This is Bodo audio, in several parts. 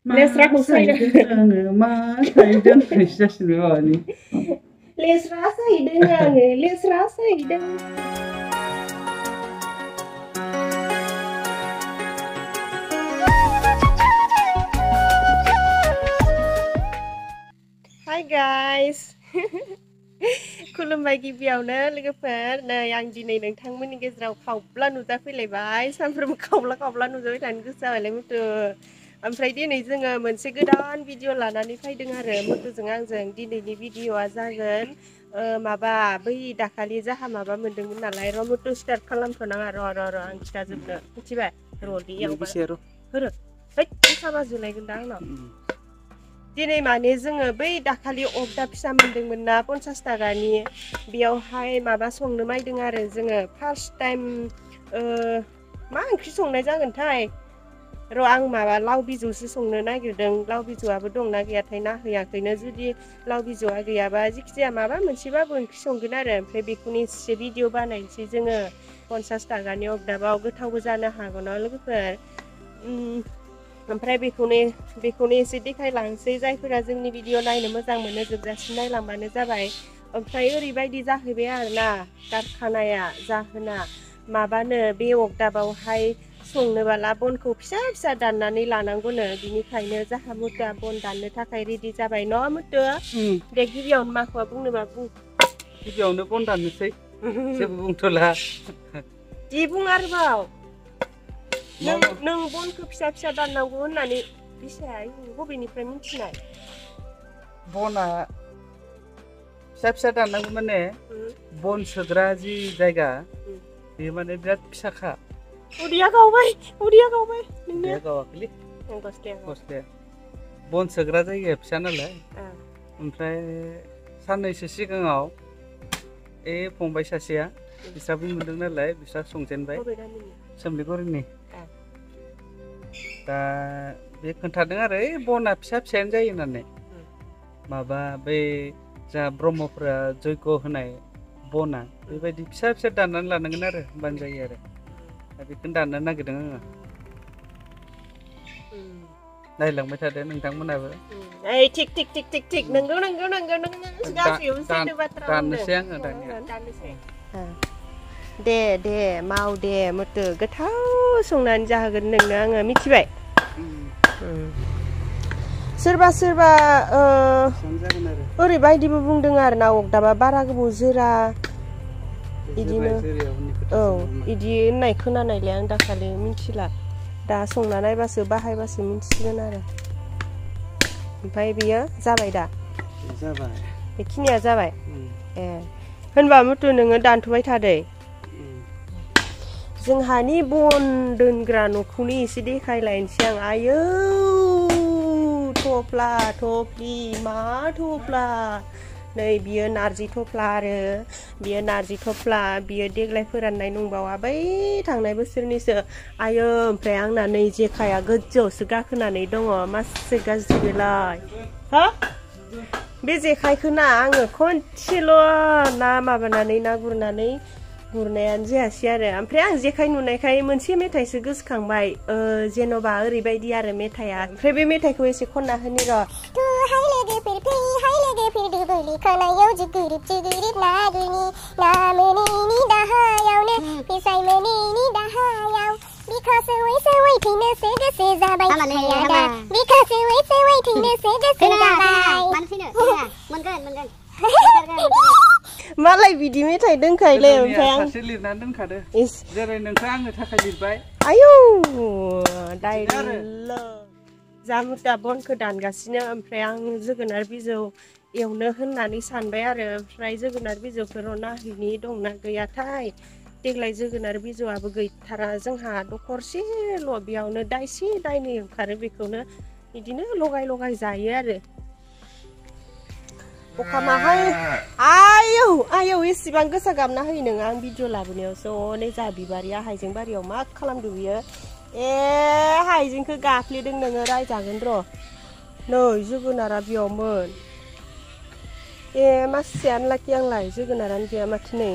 लेस्राखौ सायदों आङो मा सायदों होननायसो जासिगोन माबानि लेस्रा सायदों आङो लेस्रा सायदों Hi guys खुलुमबाय गिबियावनो लोगोफोर नै आं दिनै नोंथांमोननि गेजेराव खावब्ला नुजाफैलायबाय सानफ्रोमबो खावब्ला नुजाबाय थानो गोसो जाबायलाय मुथु ओमफ्राय दिनै जोङो मोनसे गोदान भिडिअ लानानै फैदों आरो मुथुजों आंजों दिनैनि भिडिअआ जागोन माबा बै दाखालि जाहा माबा मोन्दोंमोन नालाय र' मुथु स्टार्ट खालामथ'नाङा र' आं खिथाजोबनो मिथिबाय र'दियावबा होरो हैद साबा जुलायगोन दा आंनाव दिनै माने जोङो बै दाखालि अगदा फिसा मोन्दोंमोन ना 50 टाकानि बेयावहाय माबा संनो नायदों आरो जोङो फार्स्ट टाइम मा ओंख्रि संनाय जागोनथाय र' आं माबा लाव बिजौसो संनो नागिरदों लाव बिजौआबो दंना गैयाथाय नाहैयाखैनो जुदि लाव बिजौआ गैयाबा जेखिजाया माबा मोनसेबाबो ओंख्रि संगोन आरो ओमफ्राय बेखौनो एसे भिडिअ बानायनोसै जोङो 50 टाकानि अगदाबाव गोथावबो जानो हागौ ना लोगोफोर ओमफ्राय बेखौनो एसे देखायलांसै जायफोरा जोंनि भिडिअ नायनो मोजां मोनो जोबजासिम नायलांबानो जाबाय ओमफ्राय ओरैबायदि जाहैबाय आरोना कारखानाया जाहोना माबानो बे अगदाबावहाय संनोबाला बनखौ फिसा दाननानै लानांगौनो बिनिखायनो जाहा मुथुआ बन दाननो थाखाय रेडि जाबाय न' मुथु दे गिबियावनो माखौबा बुंनोबा बुं गिबियावनो बन दाननोसै जेबो बुंथ'ला दि बुं आरोबाव नों बनखौ फिसा दाननांगौ होननानै बिसाया बबेनिफ्राय मिथिनाय बना फिसा दाननांगौ माने बन सोग्रा जि जायगा बे माने बिराद फिसाखा उदैया गावबाय नोंनिया गावाखैलै गस्लाया बन सोग्रा जायगाया फिसा नालाय ओमफ्राय साननैसो सिगाङाव फंबाय सासेया बिस्राबो मोनदों नालाय बिस्रा संजेनबाय सोमलिगुरिनि दा बे खोन्थादों आरो बना फिसायानो जायो होननानै माबा बै जा ब्रह्मफोरा जयग होनाय बना बेबायदि फिसा दाननानै लानांगोन आरो होमबानो जायो आरो दा बेखौनो दाननो नागिरदों आङो नायलांबाय थादो नोंथांमोनाबो थिक नंगौ नों गासैबो सैथो बाथ्रा दाननोसै आङो दाननोसै दे माव दे मुथु गोथाव संनानै जाहोगोन नोंनो आङो मिथिबाय सोरबा ओरैबायदिबो बुंदों आरो ना अगदाबा बारा गोबाव जोरा बिदिनो बिदि होननाय खोनानायलाय आं दाखालि मिथिला दा संना नायबासो बाहायबासो मिथिसिगोन आरो ओमफ्राय बेयो जाबाय दा जाबाय बेखिनिया जाबाय होनबा मुथु नोङो दानथ'बाय थादे जोंहानि बन दोनग्रा न'खौनो एसे देखायलायनोसै आं आयौ थफ्ला मा थफ्ला नै बियो नारजि थफ्ला आरो बियो नारजि थफ्ला बियो देग्लाय फोराननाय नंबावा बै थांनाय बोसोरनिसो आयो ओमफ्राय आंना नै जेखाया गोजौआवसो गाखोनानै दङ मासे गाज्रि बेलाय हा बे जेखायखौ ना आङो खनसेल' ना माबानानै ना गुरनायानो जायासै आरो ओमफ्राय आं जेखाय नुनायखाय मोनसे मेथाइसो गोसोखांबाय जेन'बा ओरैबायदि आरो मेथाइया ओमफ्राय बे मेथाइखौ एसे खनना होनि र' मालाय बिदि मेथाइ दोनखायोलै ओमफ्राय आं सासे लिरनानै दोनखादो जेरै नोंथाङा आंनो थाखाय लिरबाय आयौ डाइरेक्ट जामुटा बनखौ दानगासिनो ओमफ्राय आं जोगोनार बिजौ एवनो होननानै सानबाय आरो ओमफ्राय जोगोनार बिजौखौ र' नाहैनि दंना गैयाथाय देग्लाय जोगोनार बिजौआबो गैथारा जोंहा दखरसेल' बेयावनो दाइसे दाइनै ओंखारो बेखौनो बिदिनो लगाय जायो आरो अखामाहाय आयौ एसेबां गोसा गाबना होयो नोङो आं भिडिअ लाबोनायावसो नै जा बिबारिया हाइजें बारियाव मा खालामदों बियो हाइजेंखौ गाफ्लेदों नोङो रायजागोन र' नै जोगोनारा बेयावमोन मासेयानो लाखि आंलाय जोगोनारानो गैया माथो नै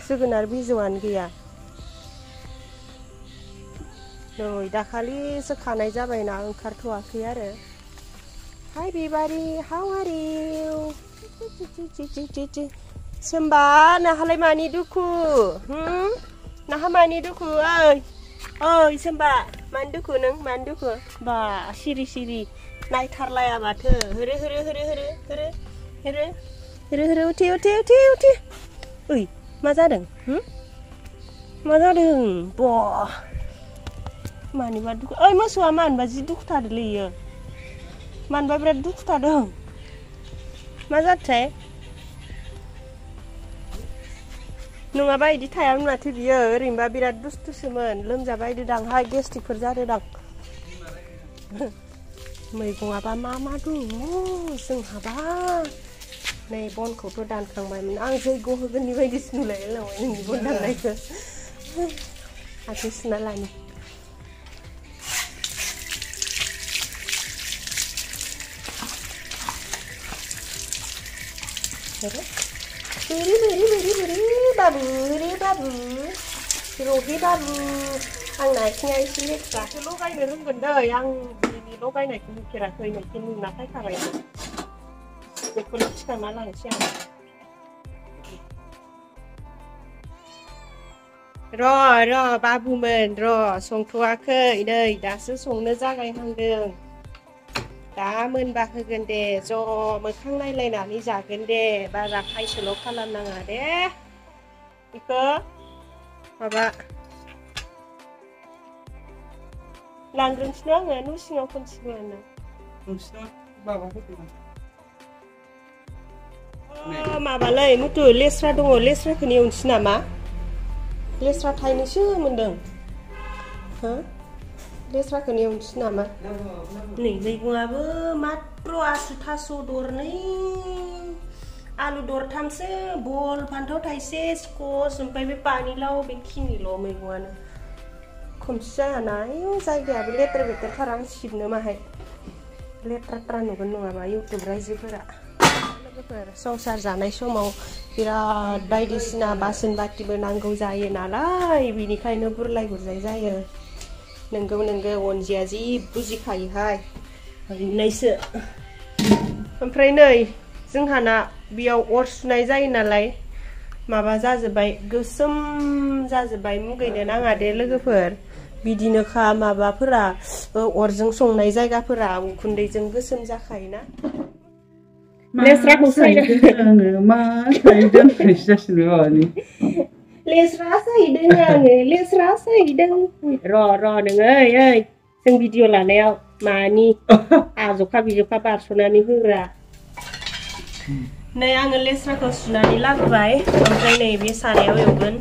जोगोनार बिजौआनो गैया नै दाखालिसो खानाय जाबायना ओंखारथ'वाखै आरो Hi everybody, how are you? Simba, nahalai mani duku? Naha mani duku, oi. Oi, Simba, mani duku neng, mani duku. Ba, siri. Naiktarlaya mato. Hore. Uti. Oi, ma jadeng? Ma jadeng? Boh. Mani ba duku. Oi, mosuwa man ba ji duku tadलै इयो. मानबा बिराद दुखु थादों मा जाथाय नङाबा इदि थायामोन माथो बियो ओरैनोबा बिराद दुस्थुसोमोन लोमजाबाय दांहाय गेस्ट्रिकफोर जादों दां मैगङाबा मा दङ जोंहाबा नै बनखौथ' दानखांबायमोन आं जैग' होगोननि बायदिसो नुलायलांबाय नोंनि बन दाननायखौ आथिं सुना लानि Beri babu Rohi babu Ang naiknya isi letra Lo gaयनो रोंगोन दै आं बिनि lo गायनायखौ नुफेराखै नोंखौ नुना फैखाबाय बेखौनो थिखांना लांसै आं र' बाबुमोन र' संथ'वाखै नै दासो संनो जागायहांदों दा मोनबा होगोन दे ज' मोखां नायलायनानै जागोन दे बारा खायसोल' खालामनाङा दे बेखौ माबा लांग्रोनोसै आङो न' सिङाव खनसेनो नोंसिनाव माबा होदों माबालै मुथु लेस्रा दङ लेस्राखौनो एवनोसै नामा लेस्रा थाइनैसो मोनदों हो लेस्राखौनो एवनोसै नामा नै मैगङाबो मात्र आसु थास' दरनै आलु दरथामसो बल फान्थाव थाइसे स्कस ओमफ्राय बे पानिलाव बेखिनिल' मैगङानो खमसे जायाना आयौ जायगायाबो लेथ्रा बेथ्राथार आं सिबनो माहाय लेथ्रा नुगोन नङाबा इउटुब रायजोफोरा लोगोफोर संसार जानाय समाव बिराद बायदिसिना बासन बाथिबो नांगौ जायो नालाय बिनिखायनो बुरलाय बुरजाय जायो नोंगौ अनजिया जि बुजिखायोहाय ओरैनोसो ओमफ्राय नै जोंहाना बेयाव अर सुनाय जायो नालाय माबा जाजोब्बाय गोसोम जाजोब्बाय मुगैनो नाङा दे लोगोफोर बिदिनोखा माबाफोरा अरजों संनाय जायगाफोरा उखुन्दैजों गोसोम जाखायोना लेस्राखौ साइदों मा साइदों जासिनो माबानि लेस्रा साइदों आङो लेस्रा साइदों र' नोङो ओइ जों भिडिअ लानायाव मानि आजौखा बिजौखा बारस'नानै होग्रा नै आङो लेस्राखौ सुनानै लाबोबाय ओमफ्राय नै बे सारायाव एवगोन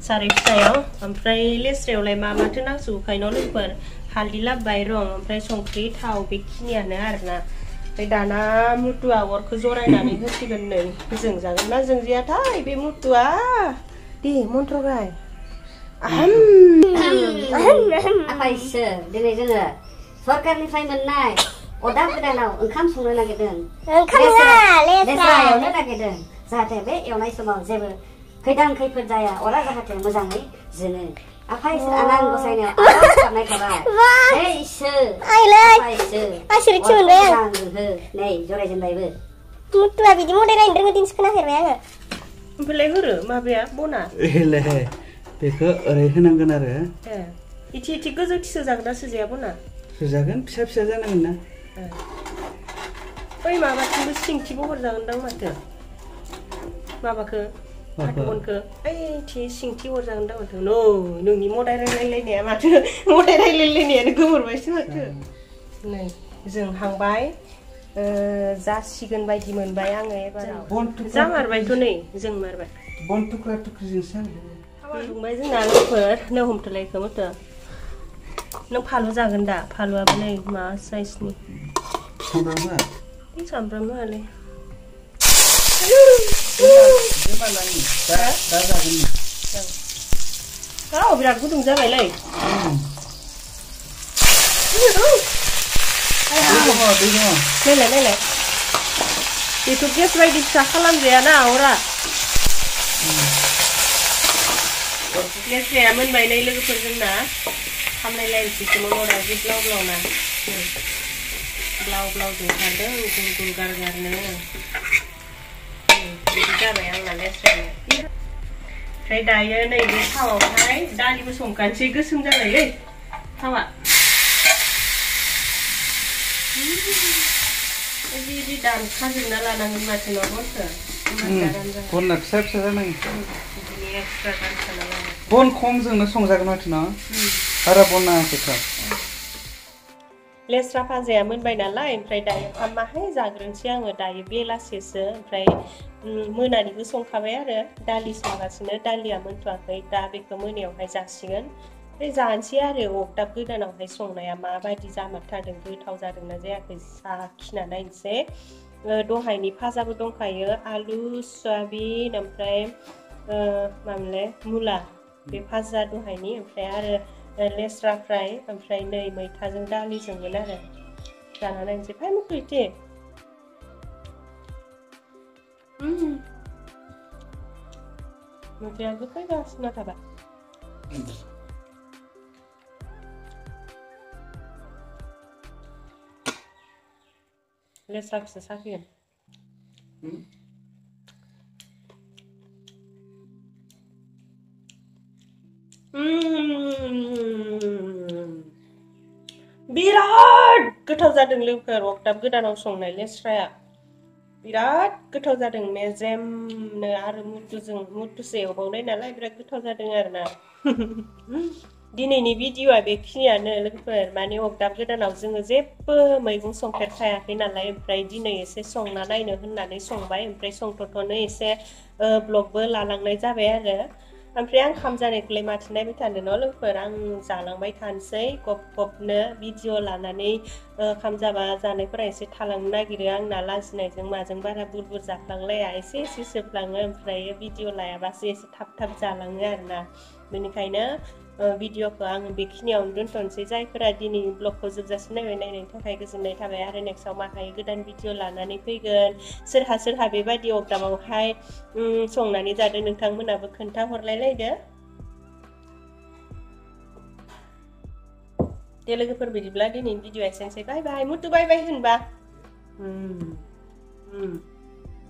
साराय फिसायाव ओमफ्राय लेस्रायावलाय माथो नांसौखाय न' लोगोफोर हालदै लाबोबाय रं ओमफ्राय संख्रि थाव बेखिनियानो आरोना ओमफ्राय दाना मुथुआ अरखौ जरायनानै होसिगोन नै जोंजागोन ना जोंजायाथाय बे मुथुआ दे मन्त्र गाय आफायसो दिनै जोङो सरकारनिफ्राय मोननाय अदाब गोदानाव ओंखाम संनो नागिरदों लेस्रायावनो नागिरदों जाहाथे बे एवनाय समाव जेबो खैदां खैफोद जाया अरा जाहाथे मोजाङै जोङो आफायसो आनान गसायनायाव आरज गाबनाय थाबाय हे इसोर आफायसो आसुरिथि मोनबाय आं नै जरायजेनबायबो मुथुआ बिदि मडेलायनो रोङो दिनसो खोनाफेरबाय आङो ओमफ्राय होरो माबाया बना एले बेखौ ओरै होनांगोन आरो इथि गोजौथिसो जागोन ना सोजाया बना सोजागोन फिसा जानांगोन ना बै माबाथिंबो सिंथिबो हरजागोनदां माथो माबाखौ फाथगनखौ ओइथि सिंथि हरजागोनदां माथो नोंनि मदाय रायलायलायनाया माथो मदाय रायलायलायनायानो गोमोरबायसो माथो नै जों हांबाय जासिगोन बायदि मोनबाय आङो एबाराव जामारबायथ' नै जों मारबाय बन थुख्रा थुख्रिजोंसो हाबा दुंबाय जोंना लोगोफोर नो हमथलायखो माथो नों फालु जागोन दा फालुआबो नै मा साइजनि सामब्राम होआलै बिराद गुदुं जाबायलै नायलाय बेथ' गेस बायदि फिसा खालामजायाना अरा लेस्राया मोनबाय नै लोगोफोर जोंना खामलायलायनोसैसो मनरा जि ब्लाव ब्लावना ब्लाव ब्लाव जोंखारदों गुल गुल गारगारनो बिदि जाबाय आंना लेस्राया ओमफ्राय दायो नैबे थावावहाय दालिबो संखानोसै गोसोम जाबायलै थावा बिदि दानखाजोबना लानांगोन माथो न' बनना फिसा फिसा जानांगौ बन खमजोंनो संजागोन माथो न' बारा बन नाङाखैथ' लेस्रा भाजाया मोनबाय नालाय ओमफ्राय दायो माहाय जाग्रोनोसै आङो दायो बेलासेसो ओमफ्राय मोनानिबो संखाबाय आरो दालि संगासिनो दालिया मोनथ'वाखै दा बेखौ मोनायावहाय जासिगोन ओमफ्राय जानोसै आरो अगदाब गोदानावहाय संनाया माबायदि जामारथारदों गोथाव जादोंना जायाखै साखिना नायनोसै दहायनि भाजाबो दंखायो आलु सयाबिन ओमफ्राय मामोनलाय मुला बे भाजा दहायनि ओमफ्राय आरो लेस्रा फ्राय ओमफ्राय नै मैथाजों दालिजोंमोन आरो जाना नायनोसै फाय मुखुइथे मैथाया गोखै जासिना थाबाय लेस्राखौसो साखिगोन बिराद गोथाव जादों लोगोफोर अगदाब गोदानाव संनाय लेस्राया बिराद गोथाव जादों मेजेमनो आरो मुथुसो एवबावनाय नालाय बिराद गोथाव जादों आरोना दिनैनि भिडिअआ बेखिनियानो लोगोफोर माने अगदाब गोदानाव जोङो जेबो मैगं संफेरखायाखै नालाय ओमफ्राय दिनै एसे संना नायनो होननानै संबाय ओमफ्राय संथ'थ'नो एसे ब्लगबो लालांनाय जाबाय आरो ओमफ्राय आं खाम जानायखौलाय माथो नायबाय थानो न' लोगोफोर आं जालांबाय थानोसै गब गबनो भिडिअ लानानै खाम जाबा जानायफोरा एसे थालांनो नागिरो आंना लाजिनायजों माजों बारा बुरबुर जाफ्लांलाया एसे जोबलाङो ओमफ्राय भिडिअ लायाबासो एसे थाब थाब जालाङो आरोना बेनिखायनो भिडिअखौ आङो बेखिनियावनो दोनथ'नोसै जायफोरा दिनैनि ब्लगखौ जोबजासिम नायनायनि थाखाय गोजोननाय थाबाय आरो नेक्स्टआव माहाय गोदान भिडिअ लानानै फैगोन सोरहा बेबायदि अगदाबावहाय संनानै जादों नोंथांमोनाबो खोन्थाहरलायलायदो दे लोगोफोर बिदिब्ला दिनैनि भिडिअआ एसेनोसै बाय बाय मुथु बाय बाय होनबा